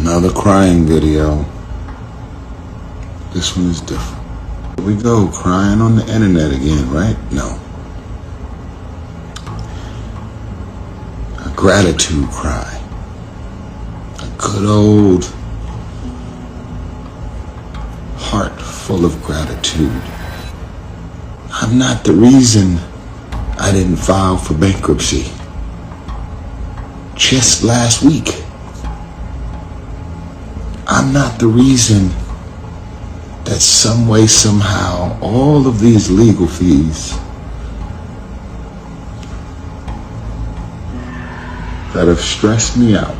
Another crying video. This one is different. Here we go, crying on the internet again, right? No. A gratitude cry. A good old heart full of gratitude. I'm not the reason I didn't file for bankruptcy. Just last week. I'm not the reason that some way, somehow, all of these legal fees that have stressed me out,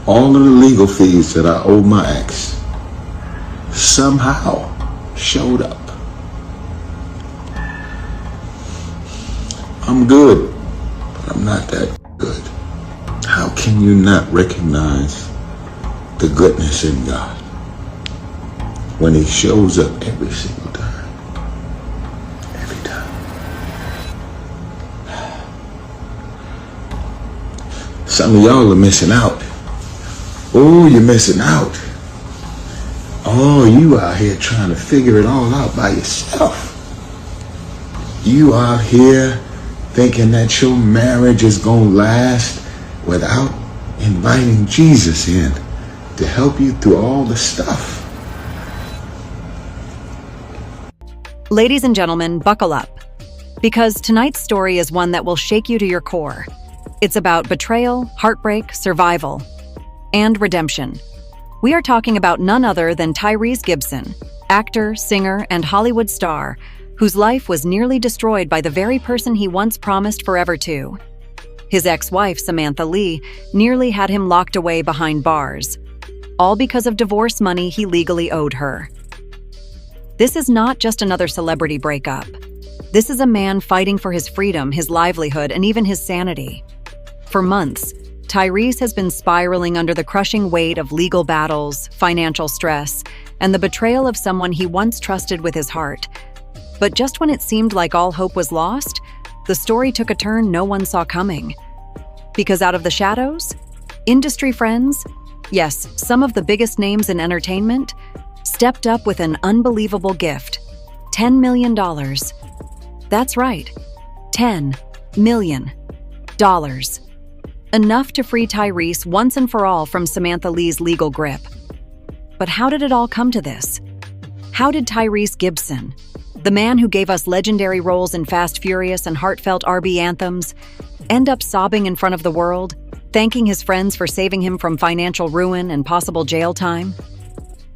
all of the legal fees that I owe my ex, somehow showed up. I'm good, but I'm not that good. How can you not recognize the goodness in God when He shows up every single time? Every time. Some of y'all are missing out. Oh, you're missing out. Oh, you out here trying to figure it all out by yourself. You out here thinking that your marriage is gonna last without inviting Jesus in to help you through all the stuff. Ladies and gentlemen, buckle up, because tonight's story is one that will shake you to your core. It's about betrayal, heartbreak, survival, and redemption. We are talking about none other than Tyrese Gibson, actor, singer, and Hollywood star, whose life was nearly destroyed by the very person he once promised forever to. His ex-wife, Samantha Lee, nearly had him locked away behind bars, all because of divorce money he legally owed her. This is not just another celebrity breakup. This is a man fighting for his freedom, his livelihood, and even his sanity. For months, Tyrese has been spiraling under the crushing weight of legal battles, financial stress, and the betrayal of someone he once trusted with his heart. But just when it seemed like all hope was lost, the story took a turn no one saw coming. Because out of the shadows, industry friends, yes, some of the biggest names in entertainment, stepped up with an unbelievable gift: $10 million. That's right, $10 million. Enough to free Tyrese once and for all from Samantha Lee's legal grip. But how did it all come to this? How did Tyrese Gibson, the man who gave us legendary roles in Fast, Furious, and heartfelt R&B anthems, end up sobbing in front of the world, thanking his friends for saving him from financial ruin and possible jail time?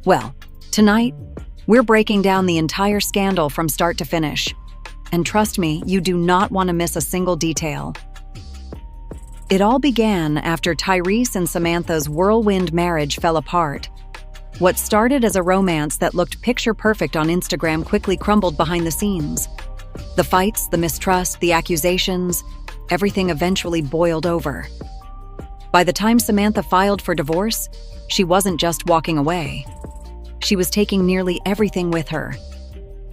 Well, tonight, we're breaking down the entire scandal from start to finish. And trust me, you do not want to miss a single detail. It all began after Tyrese and Samantha's whirlwind marriage fell apart. What started as a romance that looked picture-perfect on Instagram quickly crumbled behind the scenes. The fights, the mistrust, the accusations, everything eventually boiled over. By the time Samantha filed for divorce, she wasn't just walking away. She was taking nearly everything with her.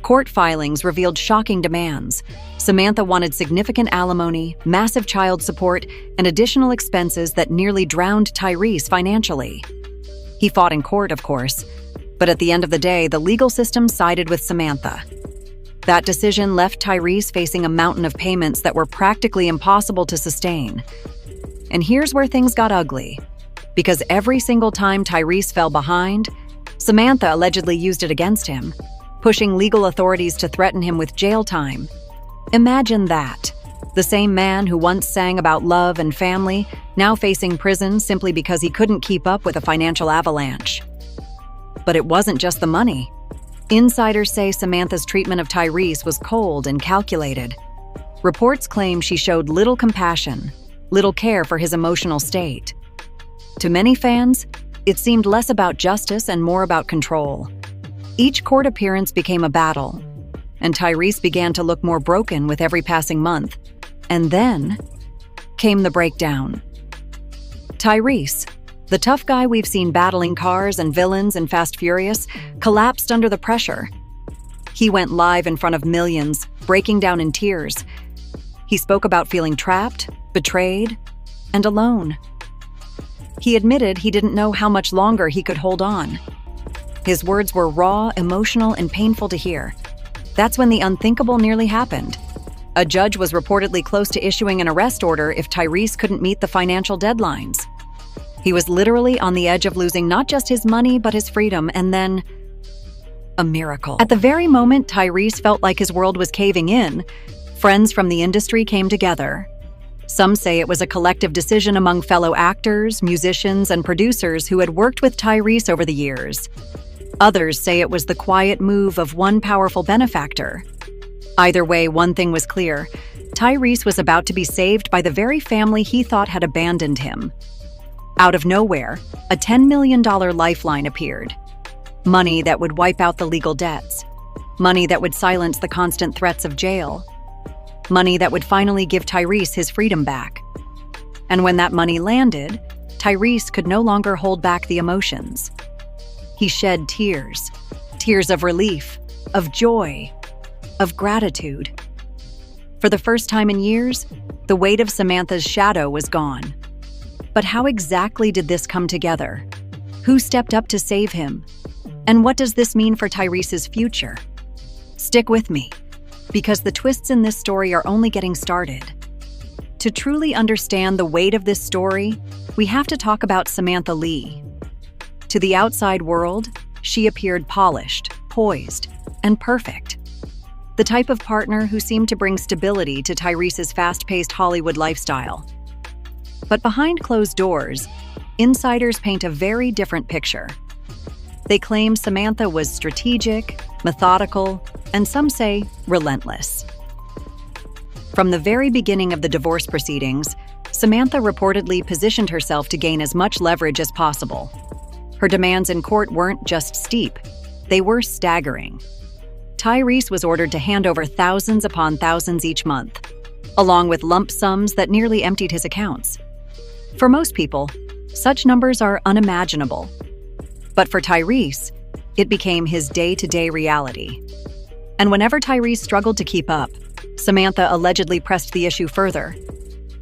Court filings revealed shocking demands. Samantha wanted significant alimony, massive child support, and additional expenses that nearly drowned Tyrese financially. He fought in court, of course, but at the end of the day, the legal system sided with Samantha. That decision left Tyrese facing a mountain of payments that were practically impossible to sustain. And here's where things got ugly. Because every single time Tyrese fell behind, Samantha allegedly used it against him, pushing legal authorities to threaten him with jail time. Imagine that. The same man who once sang about love and family, now facing prison simply because he couldn't keep up with a financial avalanche. But it wasn't just the money. Insiders say Samantha's treatment of Tyrese was cold and calculated. Reports claim she showed little compassion, little care for his emotional state. To many fans, it seemed less about justice and more about control. Each court appearance became a battle, and Tyrese began to look more broken with every passing month. And then came the breakdown. Tyrese, the tough guy we've seen battling cars and villains in Fast Furious, collapsed under the pressure. He went live in front of millions, breaking down in tears. He spoke about feeling trapped, betrayed, and alone. He admitted he didn't know how much longer he could hold on. His words were raw, emotional, and painful to hear. That's when the unthinkable nearly happened. A judge was reportedly close to issuing an arrest order if Tyrese couldn't meet the financial deadlines. He was literally on the edge of losing not just his money, but his freedom, and then a miracle. At the very moment Tyrese felt like his world was caving in, friends from the industry came together. Some say it was a collective decision among fellow actors, musicians, and producers who had worked with Tyrese over the years. Others say it was the quiet move of one powerful benefactor. Either way, one thing was clear: Tyrese was about to be saved by the very family he thought had abandoned him. Out of nowhere, a $10 million lifeline appeared. Money that would wipe out the legal debts. Money that would silence the constant threats of jail. Money that would finally give Tyrese his freedom back. And when that money landed, Tyrese could no longer hold back the emotions. He shed tears. Tears of relief, of joy, of gratitude. For the first time in years, the weight of Samantha's shadow was gone. But how exactly did this come together? Who stepped up to save him? And what does this mean for Tyrese's future? Stick with me, because the twists in this story are only getting started. To truly understand the weight of this story, we have to talk about Samantha Lee. To the outside world, she appeared polished, poised, and perfect. The type of partner who seemed to bring stability to Tyrese's fast-paced Hollywood lifestyle. But behind closed doors, insiders paint a very different picture. They claim Samantha was strategic, methodical, and some say relentless. From the very beginning of the divorce proceedings, Samantha reportedly positioned herself to gain as much leverage as possible. Her demands in court weren't just steep, they were staggering. Tyrese was ordered to hand over thousands upon thousands each month, along with lump sums that nearly emptied his accounts. For most people, such numbers are unimaginable. But for Tyrese, it became his day-to-day reality. And whenever Tyrese struggled to keep up, Samantha allegedly pressed the issue further.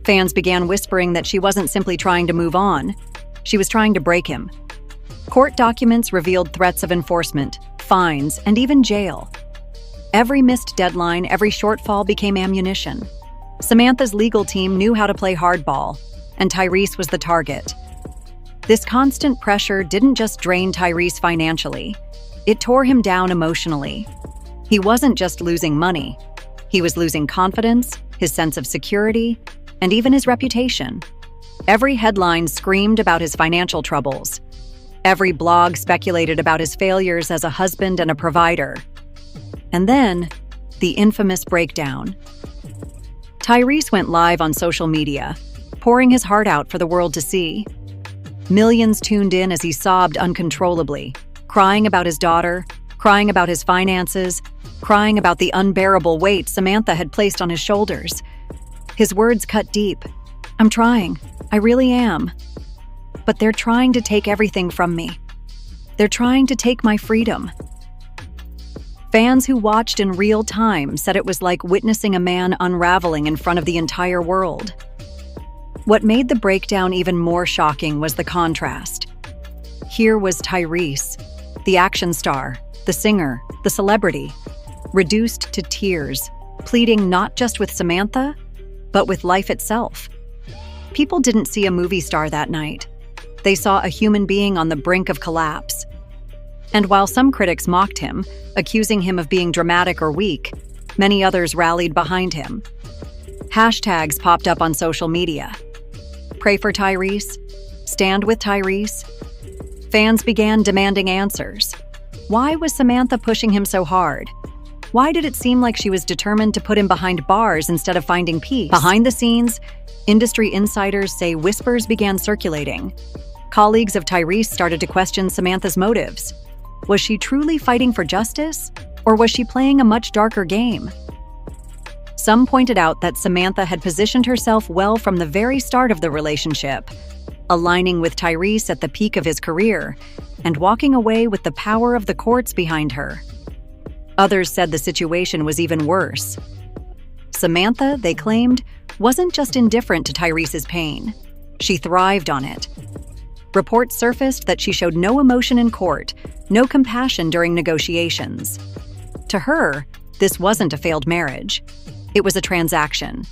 Fans began whispering that she wasn't simply trying to move on, she was trying to break him. Court documents revealed threats of enforcement, fines, and even jail. Every missed deadline, every shortfall became ammunition. Samantha's legal team knew how to play hardball, and Tyrese was the target. This constant pressure didn't just drain Tyrese financially, it tore him down emotionally. He wasn't just losing money, he was losing confidence, his sense of security, and even his reputation. Every headline screamed about his financial troubles. Every blog speculated about his failures as a husband and a provider. And then, the infamous breakdown. Tyrese went live on social media, pouring his heart out for the world to see. Millions tuned in as he sobbed uncontrollably, crying about his daughter, crying about his finances, crying about the unbearable weight Samantha had placed on his shoulders. His words cut deep. "I'm trying. I really am. But they're trying to take everything from me. They're trying to take my freedom." Fans who watched in real time said it was like witnessing a man unraveling in front of the entire world. What made the breakdown even more shocking was the contrast. Here was Tyrese, the action star, the singer, the celebrity, reduced to tears, pleading not just with Samantha, but with life itself. People didn't see a movie star that night. They saw a human being on the brink of collapse. And while some critics mocked him, accusing him of being dramatic or weak, many others rallied behind him. Hashtags popped up on social media. Pray for Tyrese. Stand with Tyrese. Fans began demanding answers. Why was Samantha pushing him so hard? Why did it seem like she was determined to put him behind bars instead of finding peace? Behind the scenes, industry insiders say whispers began circulating. Colleagues of Tyrese started to question Samantha's motives. Was she truly fighting for justice, or was she playing a much darker game? Some pointed out that Samantha had positioned herself well from the very start of the relationship, aligning with Tyrese at the peak of his career and walking away with the power of the courts behind her. Others said the situation was even worse. Samantha, they claimed, wasn't just indifferent to Tyrese's pain. She thrived on it. Reports surfaced that she showed no emotion in court, no compassion during negotiations. To her, this wasn't a failed marriage. It was a transaction.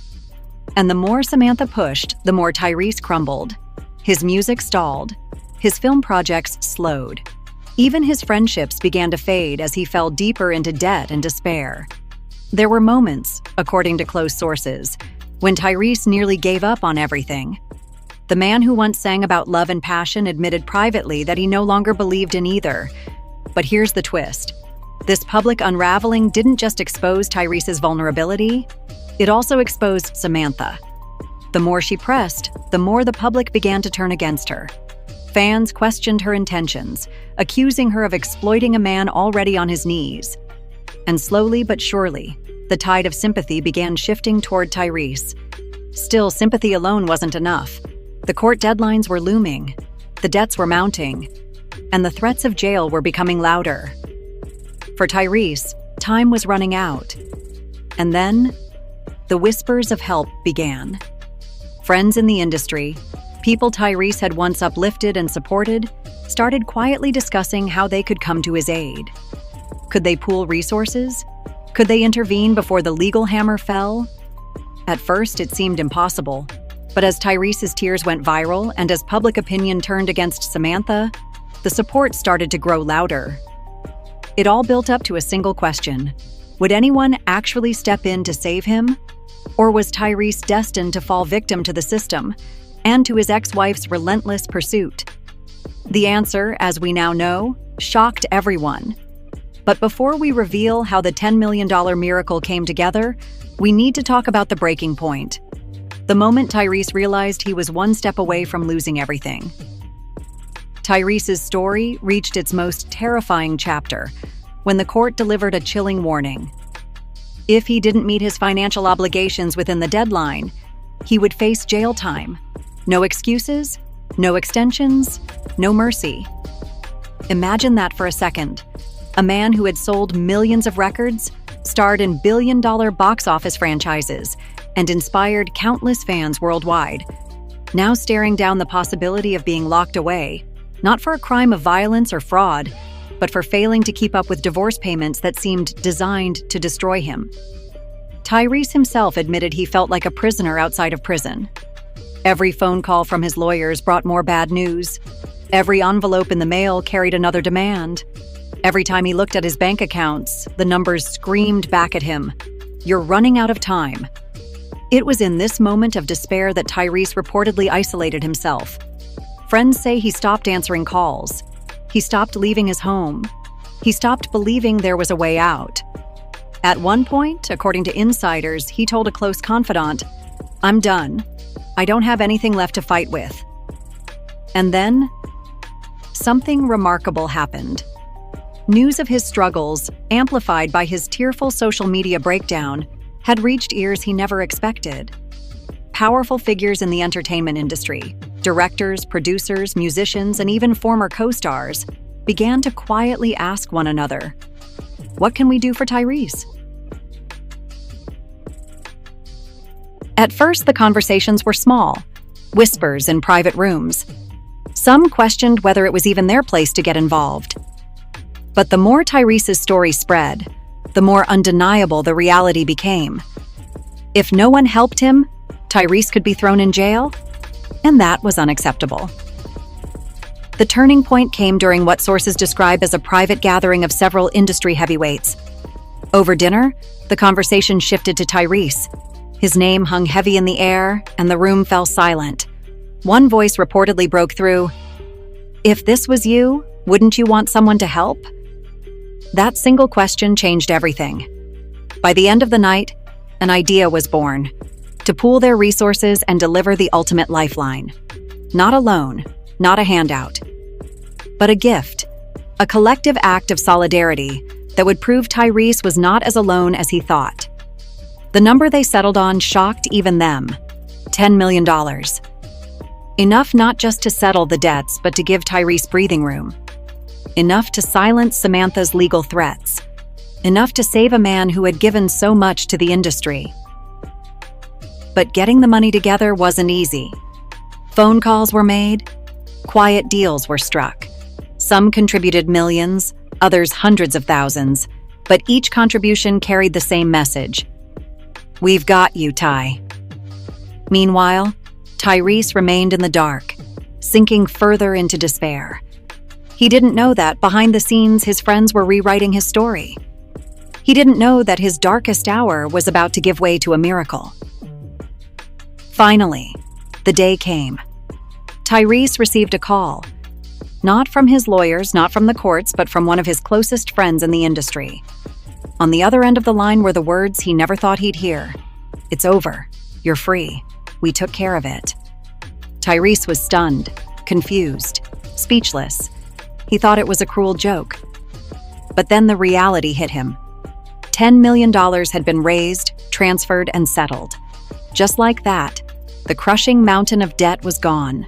And the more Samantha pushed, the more Tyrese crumbled. His music stalled. His film projects slowed. Even his friendships began to fade as he fell deeper into debt and despair. There were moments, according to close sources, when Tyrese nearly gave up on everything. The man who once sang about love and passion admitted privately that he no longer believed in either. But here's the twist. This public unraveling didn't just expose Tyrese's vulnerability, it also exposed Samantha. The more she pressed, the more the public began to turn against her. Fans questioned her intentions, accusing her of exploiting a man already on his knees. And slowly but surely, the tide of sympathy began shifting toward Tyrese. Still, sympathy alone wasn't enough. The court deadlines were looming, the debts were mounting, and the threats of jail were becoming louder. For Tyrese, time was running out. And then, the whispers of help began. Friends in the industry, people Tyrese had once uplifted and supported, started quietly discussing how they could come to his aid. Could they pool resources? Could they intervene before the legal hammer fell? At first, it seemed impossible. But as Tyrese's tears went viral and as public opinion turned against Samantha, the support started to grow louder. It all built up to a single question. Would anyone actually step in to save him? Or was Tyrese destined to fall victim to the system and to his ex-wife's relentless pursuit? The answer, as we now know, shocked everyone. But before we reveal how the $10 million miracle came together, we need to talk about the breaking point. The moment Tyrese realized he was one step away from losing everything. Tyrese's story reached its most terrifying chapter when the court delivered a chilling warning. If he didn't meet his financial obligations within the deadline, he would face jail time. No excuses, no extensions, no mercy. Imagine that for a second. A man who had sold millions of records, starred in billion-dollar box office franchises, and inspired countless fans worldwide, now staring down the possibility of being locked away, not for a crime of violence or fraud, but for failing to keep up with divorce payments that seemed designed to destroy him. Tyrese himself admitted he felt like a prisoner outside of prison. Every phone call from his lawyers brought more bad news. Every envelope in the mail carried another demand. Every time he looked at his bank accounts, the numbers screamed back at him, "You're running out of time." It was in this moment of despair that Tyrese reportedly isolated himself. Friends say he stopped answering calls. He stopped leaving his home. He stopped believing there was a way out. At one point, according to insiders, he told a close confidant, "I'm done. I don't have anything left to fight with." And then, something remarkable happened. News of his struggles, amplified by his tearful social media breakdown, had reached ears he never expected. Powerful figures in the entertainment industry, directors, producers, musicians, and even former co-stars, began to quietly ask one another, "What can we do for Tyrese?" At first, the conversations were small, whispers in private rooms. Some questioned whether it was even their place to get involved. But the more Tyrese's story spread, the more undeniable the reality became. If no one helped him, Tyrese could be thrown in jail, and that was unacceptable. The turning point came during what sources describe as a private gathering of several industry heavyweights. Over dinner, the conversation shifted to Tyrese. His name hung heavy in the air, and the room fell silent. One voice reportedly broke through, "If this was you, wouldn't you want someone to help?" That single question changed everything. By the end of the night, an idea was born: to pool their resources and deliver the ultimate lifeline. Not a loan, not a handout, but a gift, a collective act of solidarity that would prove Tyrese was not as alone as he thought. The number they settled on shocked even them: $10 million. Enough not just to settle the debts, but to give Tyrese breathing room. Enough to silence Samantha's legal threats. Enough to save a man who had given so much to the industry. But getting the money together wasn't easy. Phone calls were made, Quiet deals were struck. Some contributed millions, others hundreds of thousands, but each contribution carried the same message. "We've got you, Ty." Meanwhile, Tyrese remained in the dark, sinking further into despair. He didn't know that, behind the scenes, his friends were rewriting his story. He didn't know that his darkest hour was about to give way to a miracle. Finally, the day came. Tyrese received a call. Not from his lawyers, not from the courts, but from one of his closest friends in the industry. On the other end of the line were the words he never thought he'd hear. "It's over. You're free. We took care of it." Tyrese was stunned, confused, speechless. He thought it was a cruel joke. But then the reality hit him. $10 million had been raised, transferred, and settled. Just like that, the crushing mountain of debt was gone.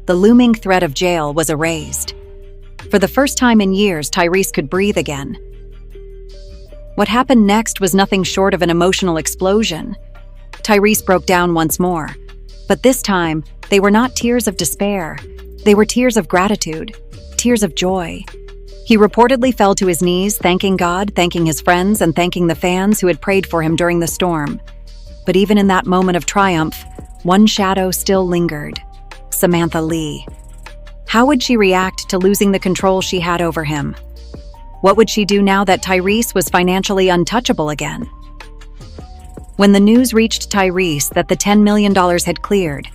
The looming threat of jail was erased. For the first time in years, Tyrese could breathe again. What happened next was nothing short of an emotional explosion. Tyrese broke down once more, but this time, they were not tears of despair. They were tears of gratitude, tears of joy. He reportedly fell to his knees, thanking God, thanking his friends, and thanking the fans who had prayed for him during the storm. But even in that moment of triumph, one shadow still lingered: Samantha Lee. How would she react to losing the control she had over him? What would she do now that Tyrese was financially untouchable again? When the news reached Tyrese that the $10 million had cleared,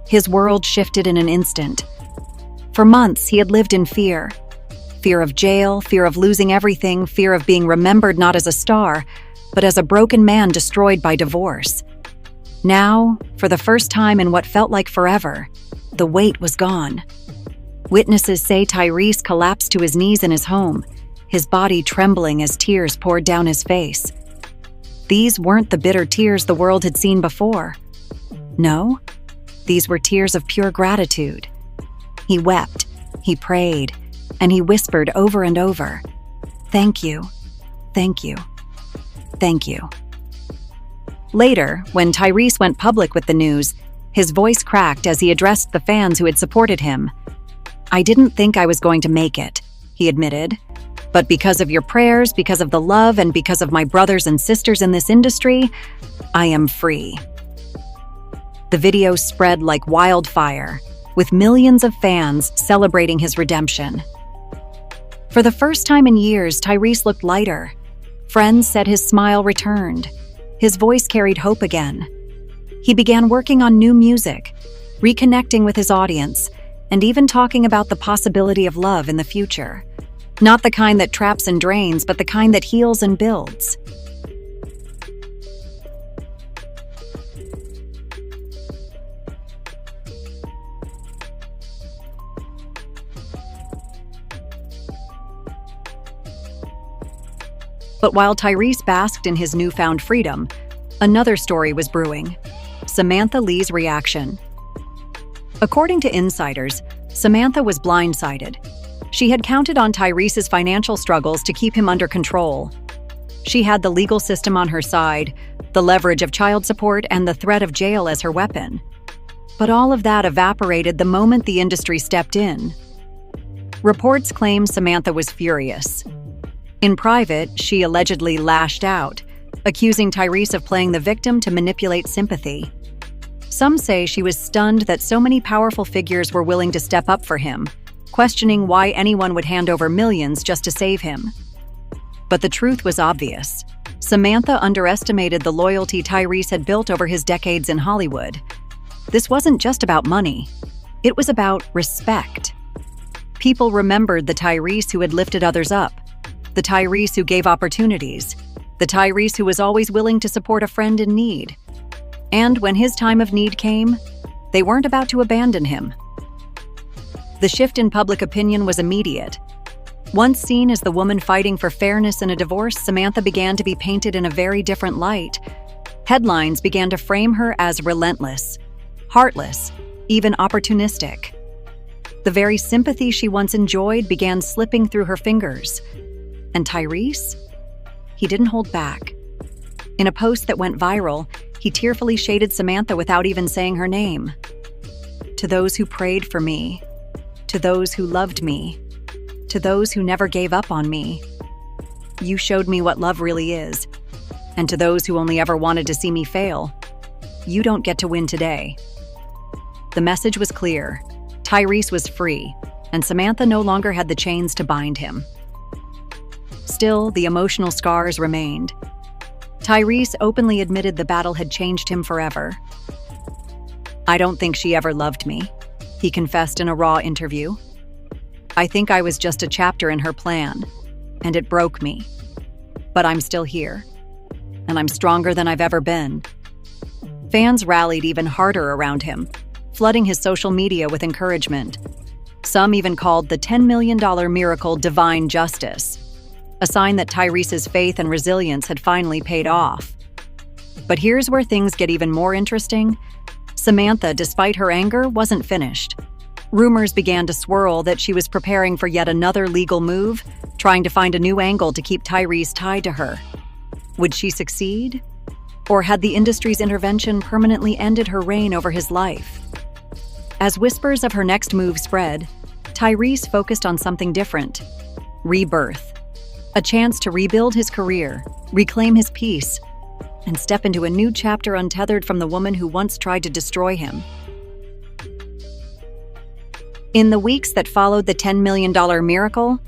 his world shifted in an instant. For months, he had lived in fear. Fear of jail, fear of losing everything, fear of being remembered not as a star, but as a broken man destroyed by divorce. Now, for the first time in what felt like forever, the weight was gone. Witnesses say Tyrese collapsed to his knees in his home, his body trembling as tears poured down his face. These weren't the bitter tears the world had seen before. No, these were tears of pure gratitude. He wept, he prayed, and he whispered over and over, "Thank you, thank you, thank you." Later, when Tyrese went public with the news, his voice cracked as he addressed the fans who had supported him. "I didn't think I was going to make it," he admitted. "But because of your prayers, because of the love, and because of my brothers and sisters in this industry, I am free." The video spread like wildfire, with millions of fans celebrating his redemption. For the first time in years, Tyrese looked lighter. Friends said his smile returned. His voice carried hope again. He began working on new music, reconnecting with his audience, and even talking about the possibility of love in the future. Not the kind that traps and drains, but the kind that heals and builds. But while Tyrese basked in his newfound freedom, another story was brewing: Samantha Lee's reaction. According to insiders, Samantha was blindsided. She had counted on Tyrese's financial struggles to keep him under control. She had the legal system on her side, the leverage of child support, and the threat of jail as her weapon. But all of that evaporated the moment the industry stepped in. Reports claim Samantha was furious. In private, she allegedly lashed out, accusing Tyrese of playing the victim to manipulate sympathy. Some say she was stunned that so many powerful figures were willing to step up for him, questioning why anyone would hand over millions just to save him. But the truth was obvious. Samantha underestimated the loyalty Tyrese had built over his decades in Hollywood. This wasn't just about money. It was about respect. People remembered the Tyrese who had lifted others up, the Tyrese who gave opportunities, the Tyrese who was always willing to support a friend in need. And when his time of need came, they weren't about to abandon him. The shift in public opinion was immediate. Once seen as the woman fighting for fairness in a divorce, Samantha began to be painted in a very different light. Headlines began to frame her as relentless, heartless, even opportunistic. The very sympathy she once enjoyed began slipping through her fingers. And Tyrese? He didn't hold back. In a post that went viral, he tearfully shaded Samantha without even saying her name. "To those who prayed for me, To those who loved me, to those who never gave up on me, you showed me what love really is. And to those who only ever wanted to see me fail, you don't get to win today. The message was clear. Tyrese was free, and Samantha no longer had the chains to bind him. Still, the emotional scars remained. Tyrese openly admitted the battle had changed him forever. "I don't think she ever loved me," he confessed in a raw interview. "I think I was just a chapter in her plan, and it broke me. But I'm still here, and I'm stronger than I've ever been." Fans rallied even harder around him, flooding his social media with encouragement. Some even called the $10 million miracle divine justice, a sign that Tyrese's faith and resilience had finally paid off. But here's where things get even more interesting. Samantha, despite her anger, wasn't finished. Rumors began to swirl that she was preparing for yet another legal move, trying to find a new angle to keep Tyrese tied to her. Would she succeed? Or had the industry's intervention permanently ended her reign over his life? As whispers of her next move spread, Tyrese focused on something different: rebirth. A chance to rebuild his career, reclaim his peace, and step into a new chapter untethered from the woman who once tried to destroy him. In the weeks that followed the $10 million miracle,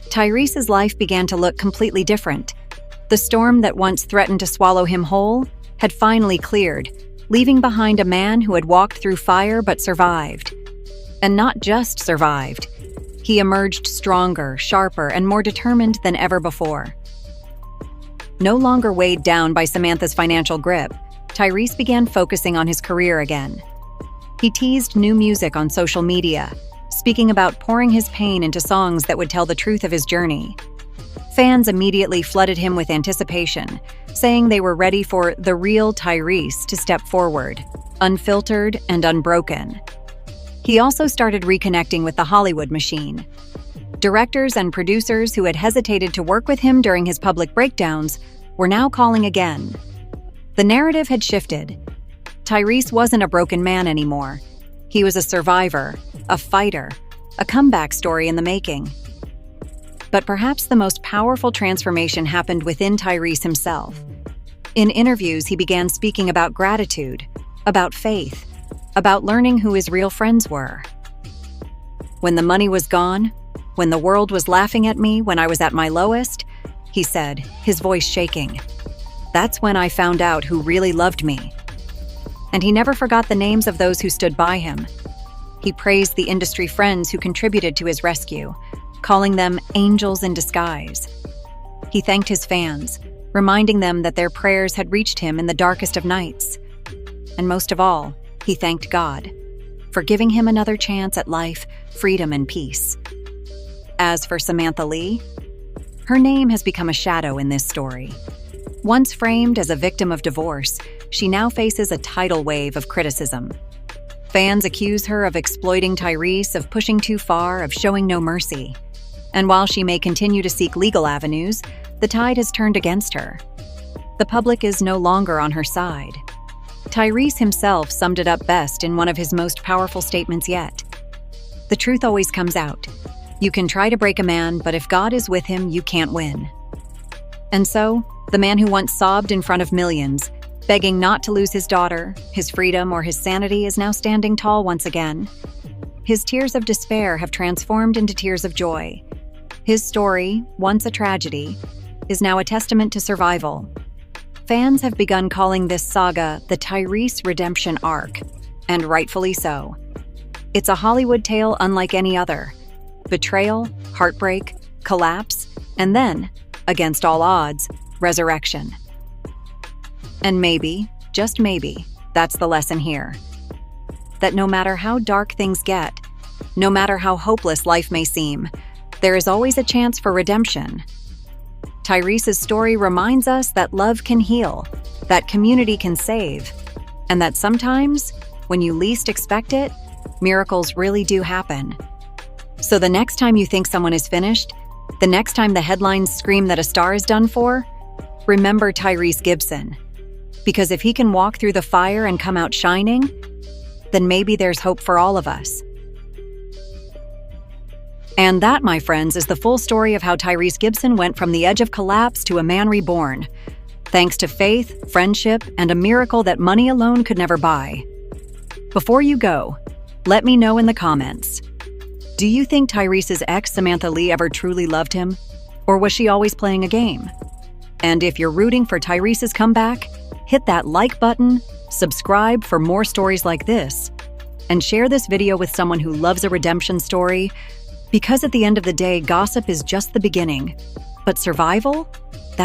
Tyrese's life began to look completely different. The storm that once threatened to swallow him whole had finally cleared, leaving behind a man who had walked through fire but survived. And not just survived. He emerged stronger, sharper, and more determined than ever before. No longer weighed down by Samantha's financial grip, Tyrese began focusing on his career again. He teased new music on social media, speaking about pouring his pain into songs that would tell the truth of his journey. Fans immediately flooded him with anticipation, saying they were ready for the real Tyrese to step forward, unfiltered and unbroken. He also started reconnecting with the Hollywood machine. Directors and producers who had hesitated to work with him during his public breakdowns were now calling again. The narrative had shifted. Tyrese wasn't a broken man anymore. He was a survivor, a fighter, a comeback story in the making. But perhaps the most powerful transformation happened within Tyrese himself. In interviews, he began speaking about gratitude, about faith, about learning who his real friends were. "When the money was gone, when the world was laughing at me, when I was at my lowest," he said, his voice shaking, "that's when I found out who really loved me." And he never forgot the names of those who stood by him. He praised the industry friends who contributed to his rescue, calling them angels in disguise. He thanked his fans, reminding them that their prayers had reached him in the darkest of nights. And most of all, he thanked God for giving him another chance at life, freedom, and peace. As for Samantha Lee, her name has become a shadow in this story. Once framed as a victim of divorce, she now faces a tidal wave of criticism. Fans accuse her of exploiting Tyrese, of pushing too far, of showing no mercy. And while she may continue to seek legal avenues, the tide has turned against her. The public is no longer on her side. Tyrese himself summed it up best in one of his most powerful statements yet. "The truth always comes out. You can try to break a man, but if God is with him, you can't win." And so, the man who once sobbed in front of millions, begging not to lose his daughter, his freedom, or his sanity, is now standing tall once again. His tears of despair have transformed into tears of joy. His story, once a tragedy, is now a testament to survival. Fans have begun calling this saga the Tyrese redemption arc, and rightfully so. It's a Hollywood tale unlike any other. Betrayal, heartbreak, collapse, and then, against all odds, resurrection. And maybe, just maybe, that's the lesson here. That no matter how dark things get, no matter how hopeless life may seem, there is always a chance for redemption. Tyrese's story reminds us that love can heal, that community can save, and that sometimes, when you least expect it, miracles really do happen. So the next time you think someone is finished, the next time the headlines scream that a star is done for, remember Tyrese Gibson. Because if he can walk through the fire and come out shining, then maybe there's hope for all of us. And that, my friends, is the full story of how Tyrese Gibson went from the edge of collapse to a man reborn, thanks to faith, friendship, and a miracle that money alone could never buy. Before you go, let me know in the comments. Do you think Tyrese's ex, Samantha Lee, ever truly loved him? Or was she always playing a game? And if you're rooting for Tyrese's comeback, hit that like button, subscribe for more stories like this, and share this video with someone who loves a redemption story, because at the end of the day, gossip is just the beginning, but survival